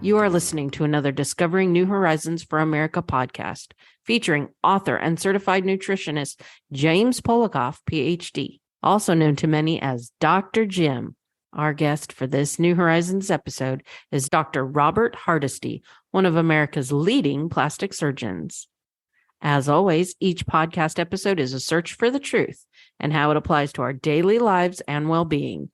You are listening to another Discovering New Horizons for America podcast featuring author and certified nutritionist James Polakof, PhD, also known to many as Dr. Jim. Our guest for this New Horizons episode is Dr. Robert Hardesty, one of America's leading plastic surgeons. As always, each podcast episode is a search for the truth and how it applies to our daily lives and well-being.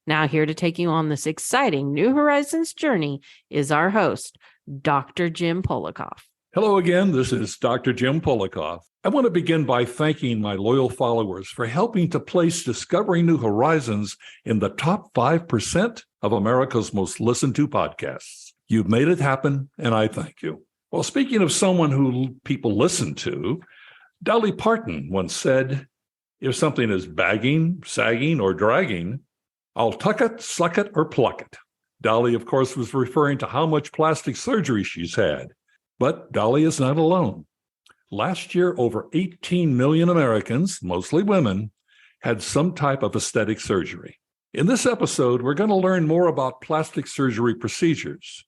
Now, here to take you on this exciting New Horizons journey is our host, Dr. Jim Polakof. Hello again, this is Dr. Jim Polakof. I want to begin by thanking my loyal followers for helping to place Discovering New Horizons in the top 5% of America's most listened to podcasts. You've made it happen, and I thank you. Well, speaking of someone who people listen to, Dolly Parton once said, if something is bagging, sagging, or dragging, I'll tuck it, suck it, or pluck it. Dolly, of course, was referring to how much plastic surgery she's had. But Dolly is not alone. Last year, over 18 million Americans, mostly women, had some type of aesthetic surgery. In this episode, we're going to learn more about plastic surgery procedures.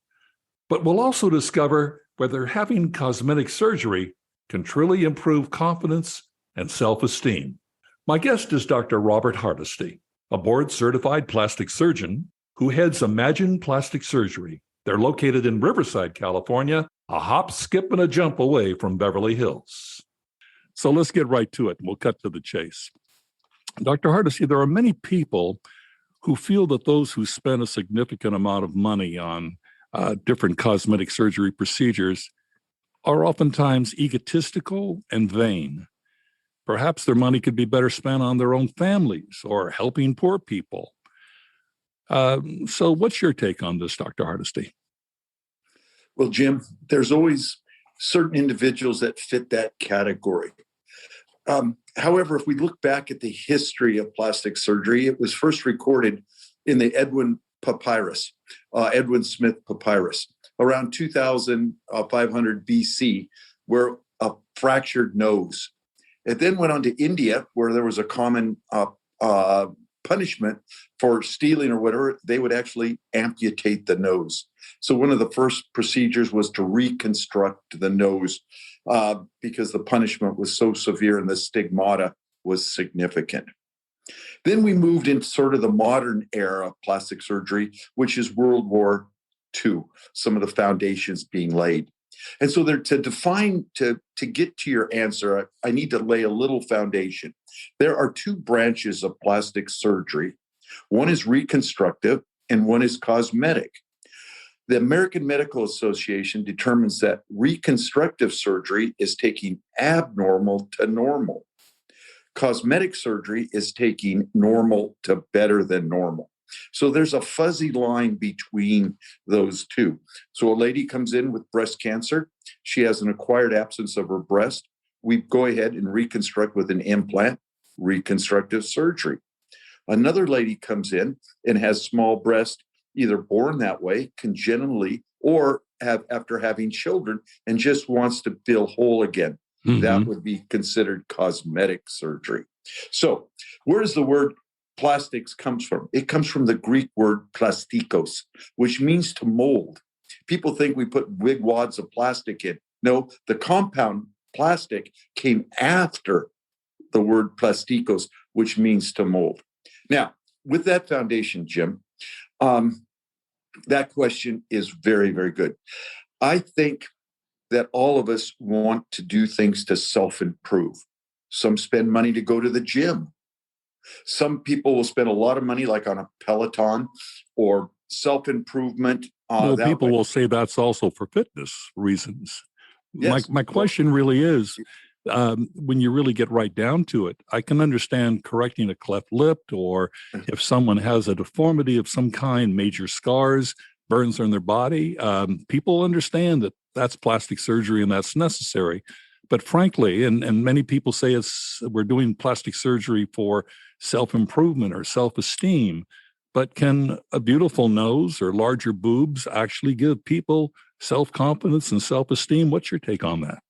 But we'll also discover whether having cosmetic surgery can truly improve confidence and self-esteem. My guest is Dr. Robert Hardesty, a board-certified plastic surgeon who heads Imagine Plastic Surgery. They're located in Riverside, California, a hop, skip, and a jump away from Beverly Hills. So let's get right to it, and we'll cut to the chase. Dr. Hardesty, there are many people who feel that those who spend a significant amount of money on different cosmetic surgery procedures are oftentimes egotistical and vain. Perhaps their money could be better spent on their own families or helping poor people. So what's your take on this, Dr. Hardesty? Well, Jim, there's always certain individuals that fit that category. However, if we look back at the history of plastic surgery, it was first recorded in the Edwin Smith Papyrus, around 2500 BC, where a fractured nose. It then went on to India, where there was a common punishment for stealing or whatever. They would actually amputate the nose. So one of the first procedures was to reconstruct the nose because the punishment was so severe and the stigmata was significant. Then we moved into sort of the modern era of plastic surgery, which is World War II, some of the foundations being laid. And so there, to get to your answer, I need to lay a little foundation. There are two branches of plastic surgery. One is reconstructive and one is cosmetic. The American Medical Association determines that reconstructive surgery is taking abnormal to normal. Cosmetic surgery is taking normal to better than normal. So there's a fuzzy line between those two. So a lady comes in with breast cancer. She has an acquired absence of her breast. We go ahead and reconstruct with an implant, reconstructive surgery. Another lady comes in and has small breast, either born that way, congenitally, or after having children and just wants to feel whole again. Mm-hmm. That would be considered cosmetic surgery. So where does the word plastics comes from? It comes from the Greek word plastikos, which means to mold. People think we put big wads of plastic in. No, the compound plastic came after the word plastikos, which means to mold. Now, with that foundation, Jim, that question is very, very good. I think that all of us want to do things to self-improve. Some spend money to go to the gym. Some people will spend a lot of money like on a Peloton or self-improvement. Well, people will say that's also for fitness reasons. Yes. My question really is, when you really get right down to it, I can understand correcting a cleft lip, or if someone has a deformity of some kind, major scars, burns on their body, people understand that that's plastic surgery and that's necessary. But frankly, and many people say we're doing plastic surgery for self-improvement or self-esteem, but can a beautiful nose or larger boobs actually give people self-confidence and self-esteem? What's your take on that?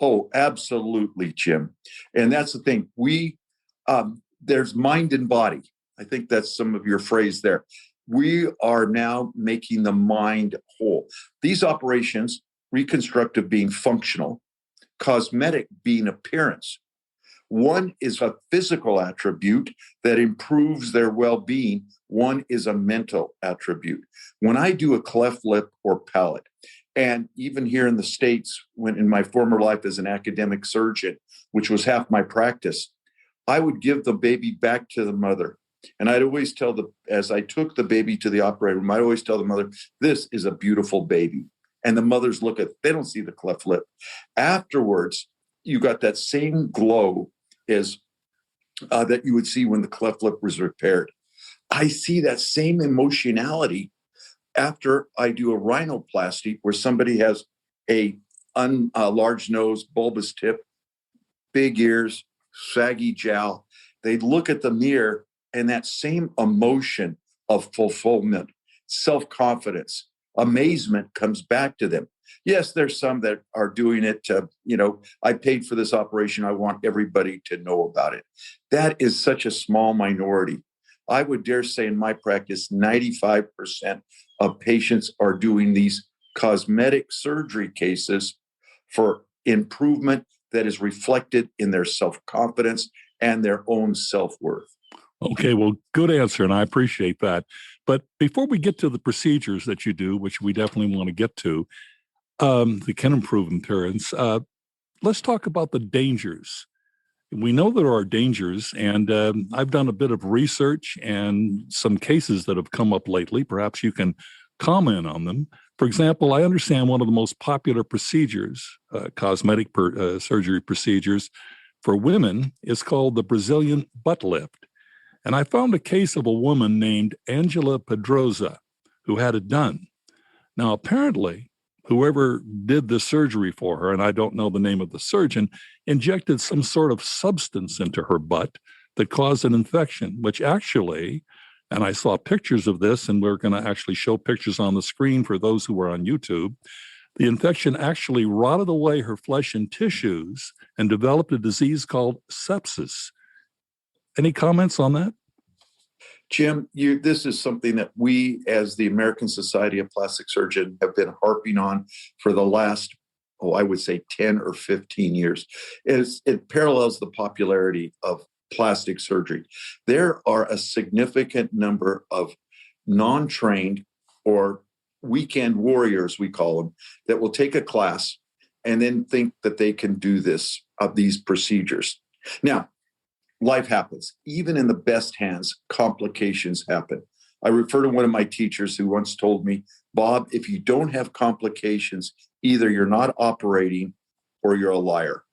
Oh, absolutely, Jim. And that's the thing. There's mind and body. I think that's some of your phrase there. We are now making the mind whole. These operations, reconstructive being functional, cosmetic being appearance. One is a physical attribute that improves their well-being. One is a mental attribute. When I do a cleft lip or palate, and even here in the States, when in my former life as an academic surgeon, which was half my practice, I would give the baby back to the mother. And I'd always tell as I took the baby to the operating room, I'd always tell the mother, this is a beautiful baby. And the mothers they don't see the cleft lip. Afterwards, you got that same glow as that you would see when the cleft lip was repaired. I see that same emotionality after I do a rhinoplasty where somebody has a large nose, bulbous tip, big ears, saggy jowl. They look at the mirror and that same emotion of fulfillment, self-confidence, amazement comes back to them. Yes, there's some that are doing it to, I paid for this operation. I want everybody to know about it. That is such a small minority. I would dare say in my practice, 95% of patients are doing these cosmetic surgery cases for improvement that is reflected in their self-confidence and their own self-worth. Okay, well, good answer, and I appreciate that. But before we get to the procedures that you do, which we definitely want to get to, that can improve appearance, let's talk about the dangers. We know there are dangers, and I've done a bit of research and some cases that have come up lately. Perhaps you can comment on them. For example, I understand one of the most popular procedures, cosmetic surgery procedures for women, is called the Brazilian butt lift. And I found a case of a woman named Angela Pedrosa who had it done. Now, apparently, whoever did the surgery for her, and I don't know the name of the surgeon, injected some sort of substance into her butt that caused an infection, which actually, and I saw pictures of this, and we're going to actually show pictures on the screen for those who are on YouTube. The infection actually rotted away her flesh and tissues and developed a disease called sepsis. Any comments on that? Jim, this is something that we, as the American Society of Plastic Surgeons, have been harping on for the last, I would say 10 or 15 years. It parallels the popularity of plastic surgery. There are a significant number of non-trained or weekend warriors, we call them, that will take a class and then think that they can do these procedures. Now, life happens. Even in the best hands, complications happen. I refer to one of my teachers who once told me, Bob, if you don't have complications, either you're not operating or you're a liar.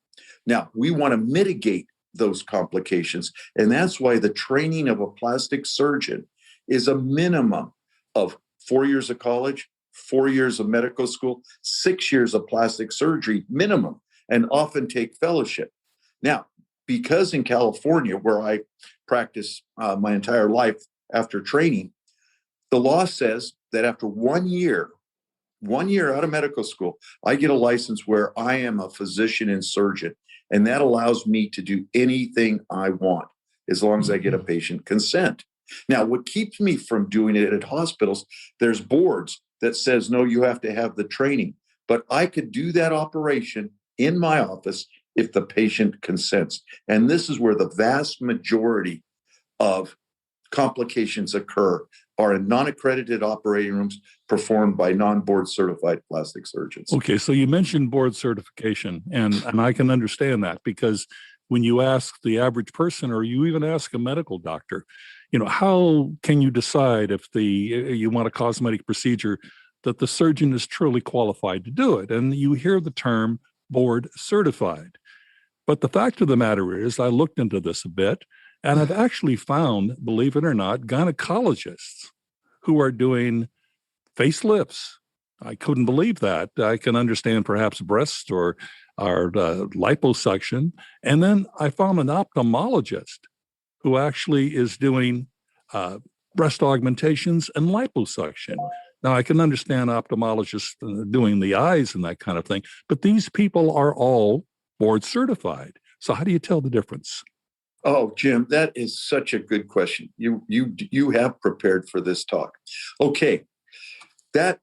Now, we want to mitigate those complications. And that's why the training of a plastic surgeon is a minimum of 4 years of college, 4 years of medical school, 6 years of plastic surgery minimum, and often take fellowship. Now, because in California, where I practiced my entire life after training, the law says that after 1 year out of medical school, I get a license where I am a physician and surgeon. And that allows me to do anything I want as long as I get a patient consent. Now, what keeps me from doing it at hospitals, there's boards that says, no, you have to have the training. But I could do that operation in my office if the patient consents. And this is where the vast majority of complications occur, are in non-accredited operating rooms performed by non-board certified plastic surgeons. Okay, so you mentioned board certification, and I can understand that, because when you ask the average person, or you even ask a medical doctor, how can you decide if you want a cosmetic procedure that the surgeon is truly qualified to do it? And you hear the term board certified. But the fact of the matter is, I looked into this a bit, and I've actually found, believe it or not, gynecologists who are doing facelifts. I couldn't believe that. I can understand perhaps breast or liposuction. And then I found an ophthalmologist who actually is doing breast augmentations and liposuction. Now, I can understand ophthalmologists doing the eyes and that kind of thing, but these people are all board certified. So how do you tell the difference? Oh, Jim, that is such a good question. You have prepared for this talk. Okay, that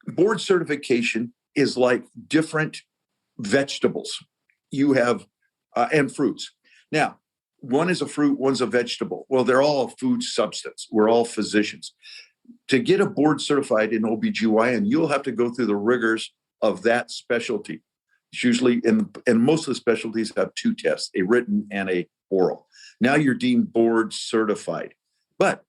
board certification is like different vegetables. You have and fruits. Now, one is a fruit, one's a vegetable. Well, they're all a food substance. We're all physicians. To get a board certified in OBGYN, you'll have to go through the rigors of that specialty. It's usually and most of the specialties have two tests, a written and a oral. Now you're deemed board certified. But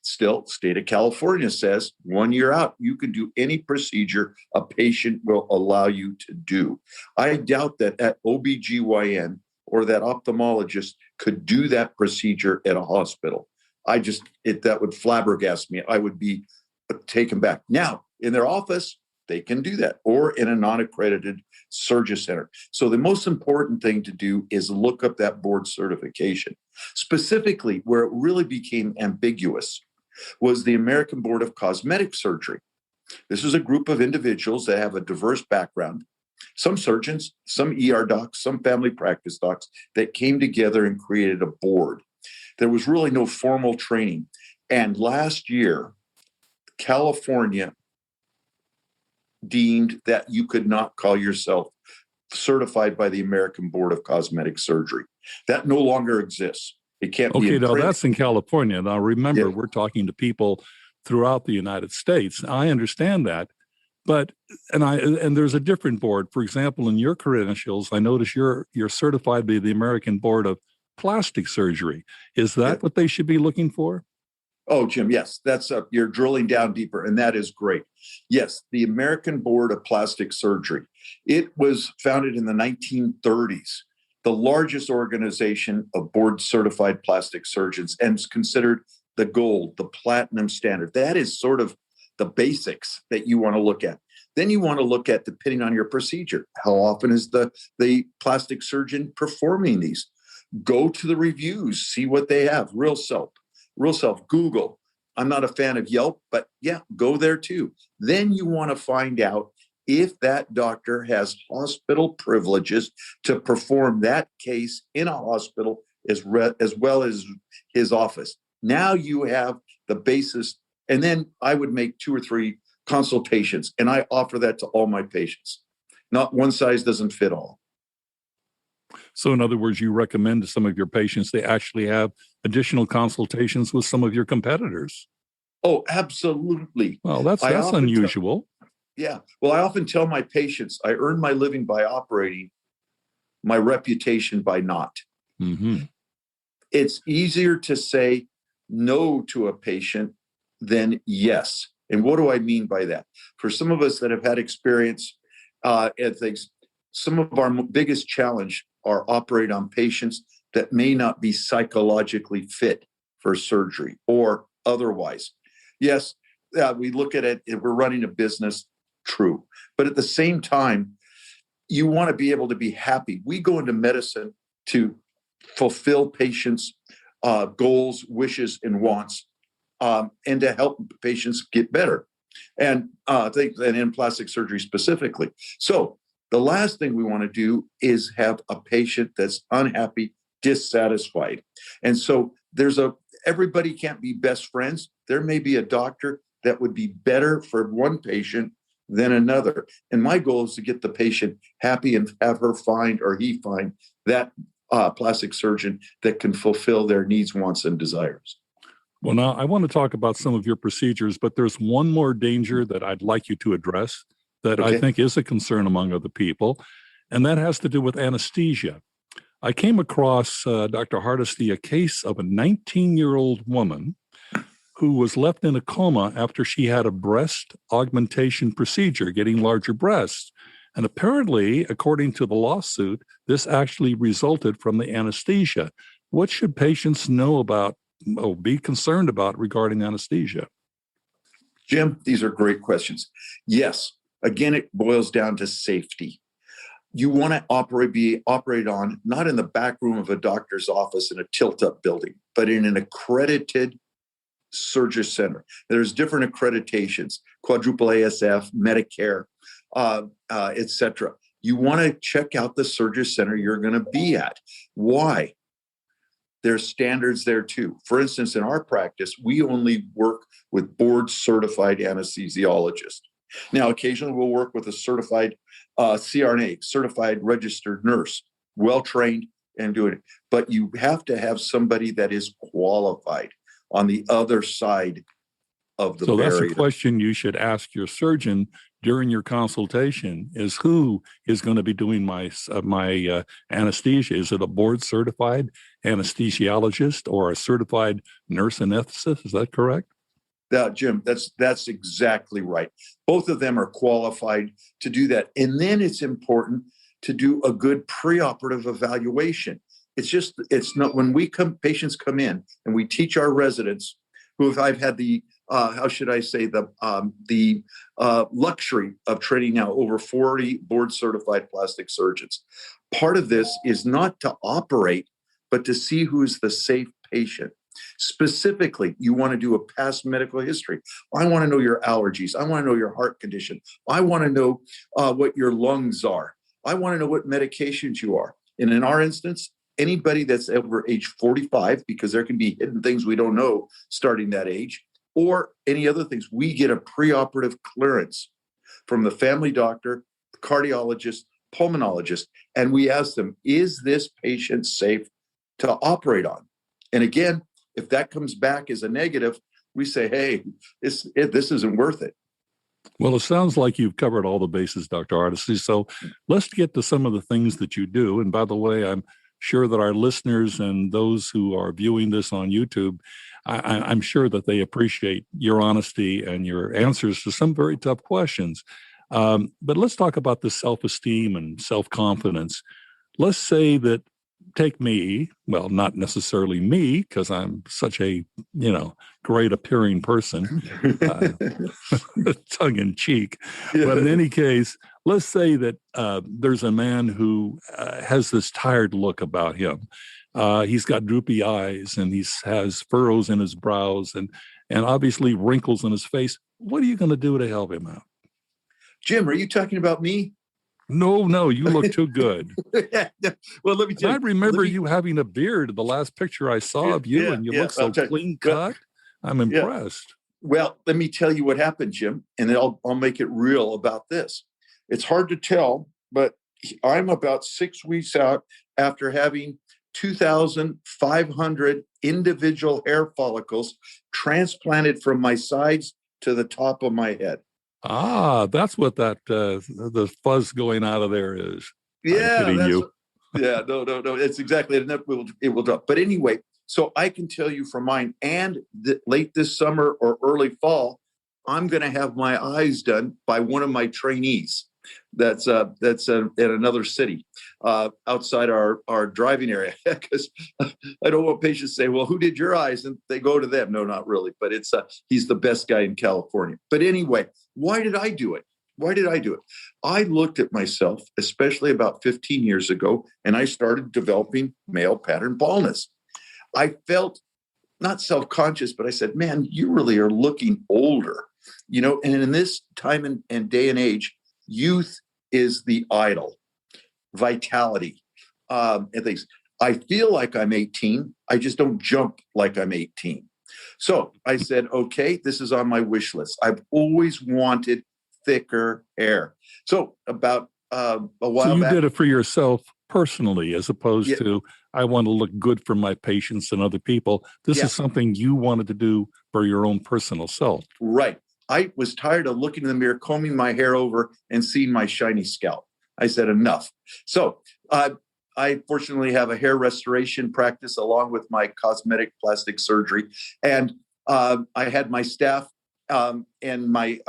still, state of California says 1 year out, you can do any procedure a patient will allow you to do. I doubt that at OBGYN or that ophthalmologist could do that procedure at a hospital. That would flabbergast me. I would be taken back. Now, in their office, they can do that, or in a non-accredited surgery center. So the most important thing to do is look up that board certification. Specifically, where it really became ambiguous was the American Board of Cosmetic Surgery. This is a group of individuals that have a diverse background. Some surgeons, some ER docs, some family practice docs that came together and created a board. There was really no formal training. And last year, California deemed that you could not call yourself certified by the American Board of Cosmetic Surgery. That no longer exists. It can't be. Okay, now that's in California. Now remember, Yeah. we're talking to people throughout the United States. I understand that, but and there's a different board. For example, in your credentials, I notice you're certified by the American Board of Plastic Surgery. Is that what they should be looking for? Oh, Jim, yes, that's you're drilling down deeper, and that is great. Yes, the American Board of Plastic Surgery. It was founded in the 1930s, the largest organization of board-certified plastic surgeons, and is considered the gold, the platinum standard. That is sort of the basics that you want to look at. Then you want to look at, depending on your procedure, how often is the plastic surgeon performing these? Go to the reviews, see what they have. Real Self, Google. I'm not a fan of Yelp, but yeah, go there too. Then you want to find out if that doctor has hospital privileges to perform that case in a hospital as well as his office. Now you have the basis, and then I would make 2 or 3 consultations, and I offer that to all my patients. Not one size doesn't fit all. So in other words, you recommend to some of your patients they actually have additional consultations with some of your competitors. Oh, absolutely. Well, that's unusual. Yeah. Well, I often tell my patients, I earn my living by operating, my reputation by not. Mm-hmm. It's easier to say no to a patient than yes. And what do I mean by that? For some of us that have had experience at things, some of our biggest challenge are operate on patients that may not be psychologically fit for surgery or otherwise. Yes, we look at it, if we're running a business, true. But at the same time, you want to be able to be happy. We go into medicine to fulfill patients' goals, wishes, and wants, and to help patients get better. And in plastic surgery specifically. So the last thing we want to do is have a patient that's unhappy, dissatisfied. And so everybody can't be best friends. There may be a doctor that would be better for one patient than another. And my goal is to get the patient happy and have her find or he find that plastic surgeon that can fulfill their needs, wants, and desires. Well, now I want to talk about some of your procedures, but there's one more danger that I'd like you to address that I think is a concern among other people, and that has to do with anesthesia. I came across, Dr. Hardesty, a case of a 19-year-old woman who was left in a coma after she had a breast augmentation procedure, getting larger breasts. And apparently, according to the lawsuit, this actually resulted from the anesthesia. What should patients know about, be concerned about regarding anesthesia? Jim, these are great questions. Yes. Again, it boils down to safety. You want to operate on, not in the back room of a doctor's office in a tilt-up building, but in an accredited surgery center. There's different accreditations, quadruple ASF, Medicare, etc. You want to check out the surgery center you're going to be at. Why? there's standards there too. For instance, in our practice, we only work with board certified anesthesiologists. Now, occasionally we'll work with a certified CRNA, certified registered nurse, well-trained and doing it. But you have to have somebody that is qualified on the other side of the barrier. So that's a question you should ask your surgeon during your consultation: is who is going to be doing my anesthesia? Is it a board certified anesthesiologist or a certified nurse anesthetist? Is that correct? Jim, that's exactly right. Both of them are qualified to do that. And then it's important to do a good preoperative evaluation. It's not when patients come in and we teach our residents who I've had the luxury of training now over 40 board certified plastic surgeons. Part of this is not to operate, but to see who's the safe patient. Specifically, you want to do a past medical history. I want to know your allergies. I want to know your heart condition. I want to know what your lungs are. I want to know what medications you are. And in our instance, anybody that's over age 45, because there can be hidden things we don't know starting that age, or any other things, we get a preoperative clearance from the family doctor, the cardiologist, pulmonologist, and we ask them, is this patient safe to operate on? And again, if that comes back as a negative, we say, hey, this isn't worth it. Well, it sounds like you've covered all the bases, Dr. Hardesty. So let's get to some of the things that you do. And by the way, I'm sure that our listeners and those who are viewing this on YouTube, I'm sure that they appreciate your honesty and your answers to some very tough questions. But let's talk about the self-esteem and self-confidence. Let's say that, take me, well, not necessarily me, because I'm such a, great appearing person, tongue in cheek. Yeah. But in any case, let's say that there's a man who has this tired look about him. He's got droopy eyes and he has furrows in his brows and obviously wrinkles in his face. What are you going to do to help him out? Jim, are you talking about me? No, you look too good. Well, let me tell you. I remember you having a beard. The last picture I saw of you, and you look so clean cut. I'm impressed. Well, let me tell you what happened, Jim, and then I'll make it real about this. It's hard to tell, but I'm about 6 weeks out after having 2,500 individual hair follicles transplanted from my sides to the top of my head. Ah, that's what that the fuzz going out of there is. Yeah, no. It's exactly it. It will drop. But anyway, so I can tell you from mine, and late this summer or early fall, I'm going to have my eyes done by one of my trainees. That's in another city outside our driving area, because I don't want patients to say, well, who did your eyes? And they go to them. No, not really. But it's he's the best guy in California. But anyway, why did I do it? I looked at myself, especially about 15 years ago, and I started developing male pattern baldness. I felt not self-conscious, but I said, man, you really are looking older, and in this time and day and age, youth is the idol, vitality, and things. I feel like I'm 18. I just don't jump like I'm 18. So I said, okay, this is on my wish list. I've always wanted thicker hair. So about a while back. So you did it for yourself personally, as opposed to, I want to look good for my patients and other people. This is something you wanted to do for your own personal self. Right. I was tired of looking in the mirror, combing my hair over and seeing my shiny scalp. I said, enough. So I fortunately have a hair restoration practice along with my cosmetic plastic surgery. And I had my staff and my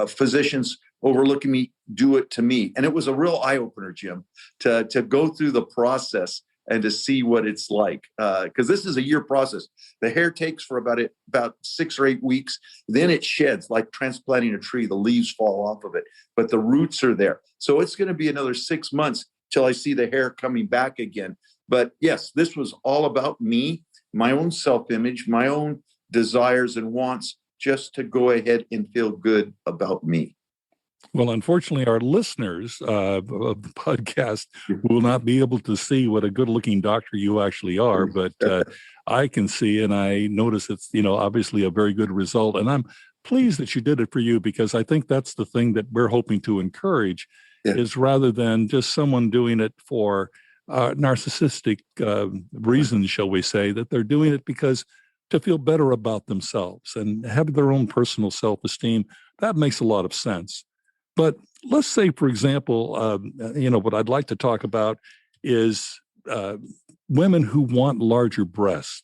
physicians overlooking me do it to me. And it was a real eye-opener, Jim, to go through the process and to see what it's like. Because this is a year process. The hair takes for about 6 or 8 weeks. Then it sheds, like transplanting a tree. The leaves fall off of it, but the roots are there. So it's going to be another 6 months till I see the hair coming back again. But yes, this was all about me, my own self-image, my own desires and wants, just to go ahead and feel good about me. Well, unfortunately, our listeners of the podcast will not be able to see what a good-looking doctor you actually are, but I can see, and I notice it's, obviously a very good result. And I'm pleased that you did it for you, because I think that's the thing that we're hoping to encourage, is rather than just someone doing it for narcissistic reasons, shall we say, that they're doing it because to feel better about themselves and have their own personal self-esteem. That makes a lot of sense. But let's say, for example, what I'd like to talk about is women who want larger breasts.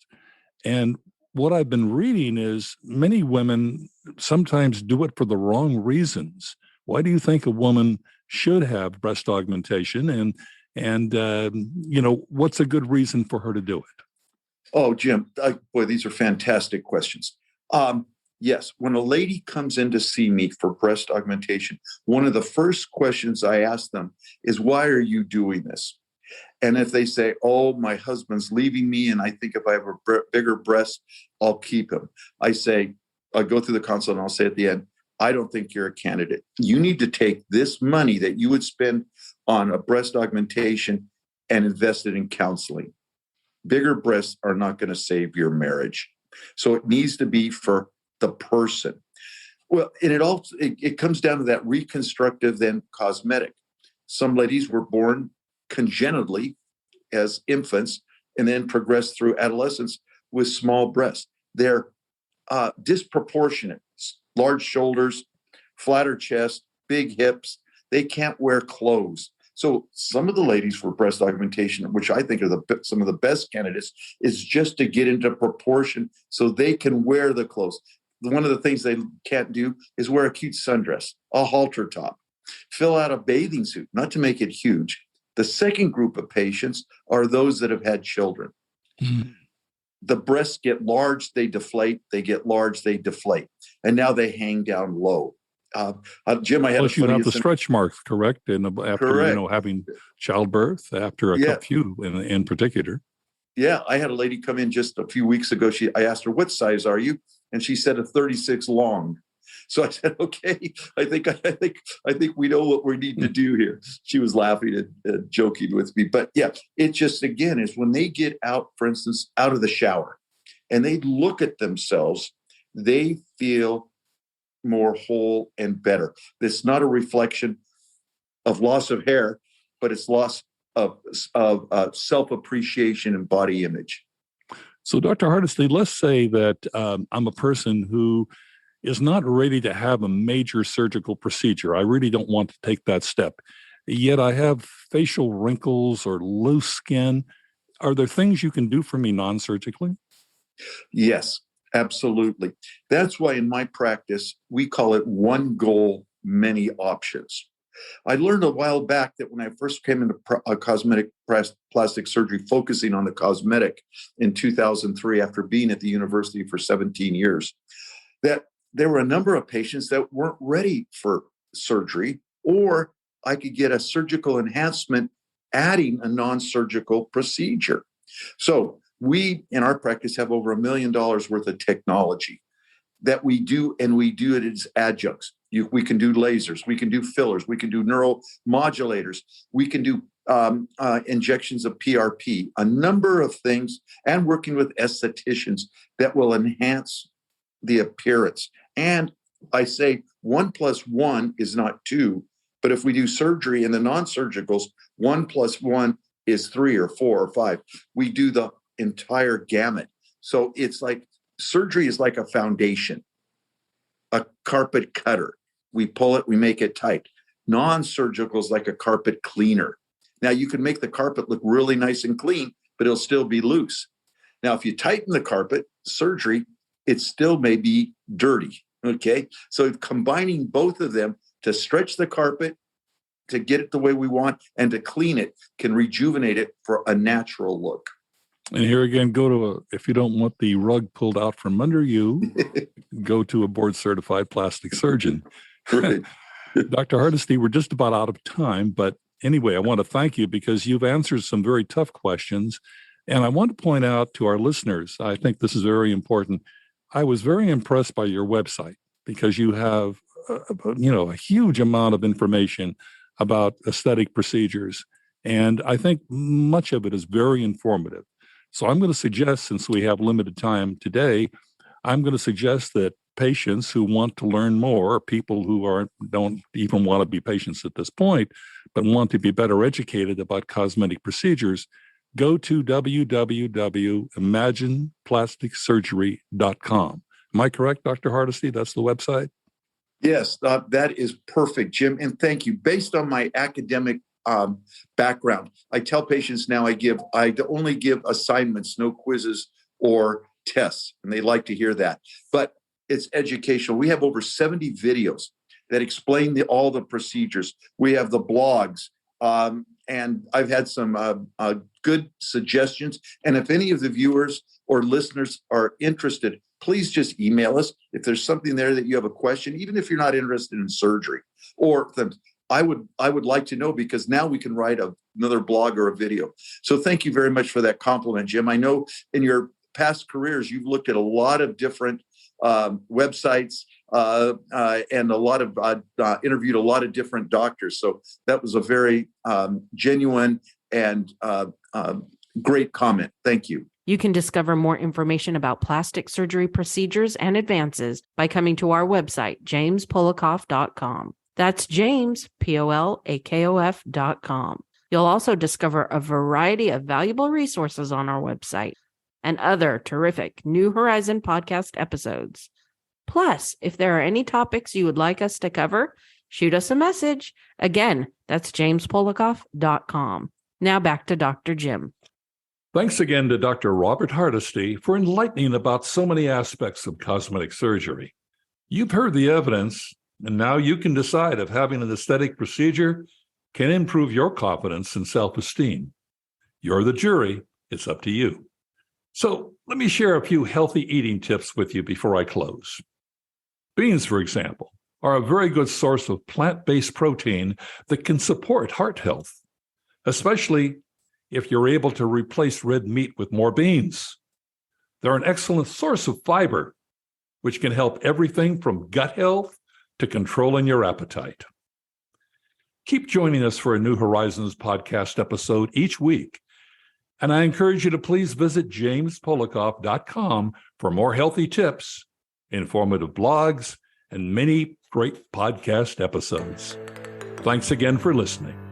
And what I've been reading is many women sometimes do it for the wrong reasons. Why do you think a woman should have breast augmentation? And what's a good reason for her to do it? Oh, Jim, boy, these are fantastic questions. Yes, when a lady comes in to see me for breast augmentation, one of the first questions I ask them is, why are you doing this? And if they say, oh, my husband's leaving me, and I think if I have a bigger breast, I'll keep him. I'll go through the consult and I'll say at the end, I don't think you're a candidate. You need to take this money that you would spend on a breast augmentation and invest it in counseling. Bigger breasts are not going to save your marriage. So it needs to be for the person. Well, and it comes down to that reconstructive, then cosmetic. Some ladies were born congenitally as infants and then progressed through adolescence with small breasts. They're disproportionate, large shoulders, flatter chest, big hips. They can't wear clothes. So some of the ladies for breast augmentation, which I think are some of the best candidates, is just to get into proportion so they can wear the clothes. One of the things they can't do is wear a cute sundress, a halter top, fill out a bathing suit, not to make it huge. The second group of patients are those that have had children. Mm-hmm. The breasts get large, they deflate, they get large, they deflate. And now they hang down low. Jim, I had Plus, you have the stretch marks, correct? And after correct. Having childbirth, after a few in particular. Yeah, I had a lady come in just a few weeks ago. I asked her, "What size are you?" And she said a 36 long. So I said, "Okay, I think we know what we need to do here." She was laughing and joking with me, but yeah, it just again is when they get out, for instance, out of the shower, and they look at themselves, they feel more whole and better. It's not a reflection of loss of hair, but it's loss of self-appreciation and body image. So, Dr. Hardesty, let's say that I'm a person who is not ready to have a major surgical procedure. I really don't want to take that step. Yet I have facial wrinkles or loose skin. Are there things you can do for me non-surgically? Yes, absolutely. That's why in my practice, we call it one goal, many options. I learned a while back that when I first came into cosmetic plastic surgery, focusing on the cosmetic in 2003, after being at the university for 17 years, that there were a number of patients that weren't ready for surgery, or I could get a surgical enhancement adding a non-surgical procedure. So we, in our practice, have over $1 million worth of technology that we do, and we do it as adjuncts. We can do lasers, we can do fillers, we can do neuromodulators, we can do injections of PRP, a number of things, and working with estheticians that will enhance the appearance. And I say 1 + 1 is not 2, but if we do surgery in the non-surgicals, 1 + 1 is 3 or 4 or 5. We do the entire gamut. So it's like surgery is like a foundation, a carpet cutter. We pull it, we make it tight. Non-surgical is like a carpet cleaner. Now you can make the carpet look really nice and clean, but it'll still be loose. Now, if you tighten the carpet, surgery, it still may be dirty. Okay. So combining both of them to stretch the carpet, to get it the way we want, and to clean it can rejuvenate it for a natural look. And here again, if you don't want the rug pulled out from under you, go to a board-certified plastic surgeon. Right. Dr. Hardesty, we're just about out of time, but anyway, I want to thank you because you've answered some very tough questions. And I want to point out to our listeners, I think this is very important. I was very impressed by your website because you have a huge amount of information about aesthetic procedures. And I think much of it is very informative. So I'm going to suggest, since we have limited time today, I'm going to suggest that patients who want to learn more, people who don't even want to be patients at this point, but want to be better educated about cosmetic procedures, go to www.imagineplasticsurgery.com. Am I correct, Dr. Hardesty? That's the website? Yes, that is perfect, Jim. And thank you. Based on my academic background, I tell patients now I only give assignments, no quizzes or tests, and they like to hear that. But it's educational. We have over 70 videos that explain all the procedures. We have the blogs, and I've had some good suggestions. And if any of the viewers or listeners are interested, please just email us. If there's something there that you have a question, even if you're not interested in surgery or things, I would like to know, because now we can write another blog or a video. So thank you very much for that compliment, Jim. I know in your past careers, you've looked at a lot of different websites and a lot of interviewed a lot of different doctors. So that was a very genuine and great comment. Thank you. You can discover more information about plastic surgery procedures and advances by coming to our website, jamespolakof.com. That's James, Polakof.com. You'll also discover a variety of valuable resources on our website and other terrific New Horizon podcast episodes. Plus, if there are any topics you would like us to cover, shoot us a message. Again, that's jamespolakof.com. Now back to Dr. Jim. Thanks again to Dr. Robert Hardesty for enlightening about so many aspects of cosmetic surgery. You've heard the evidence, and now you can decide if having an aesthetic procedure can improve your confidence and self-esteem. You're the jury. It's up to you. So let me share a few healthy eating tips with you before I close. Beans, for example, are a very good source of plant-based protein that can support heart health, especially if you're able to replace red meat with more beans. They're an excellent source of fiber, which can help everything from gut health to controlling your appetite. Keep joining us for a New Horizons podcast episode each week. And I encourage you to please visit jamespolakof.com for more healthy tips, informative blogs, and many great podcast episodes. Thanks again for listening.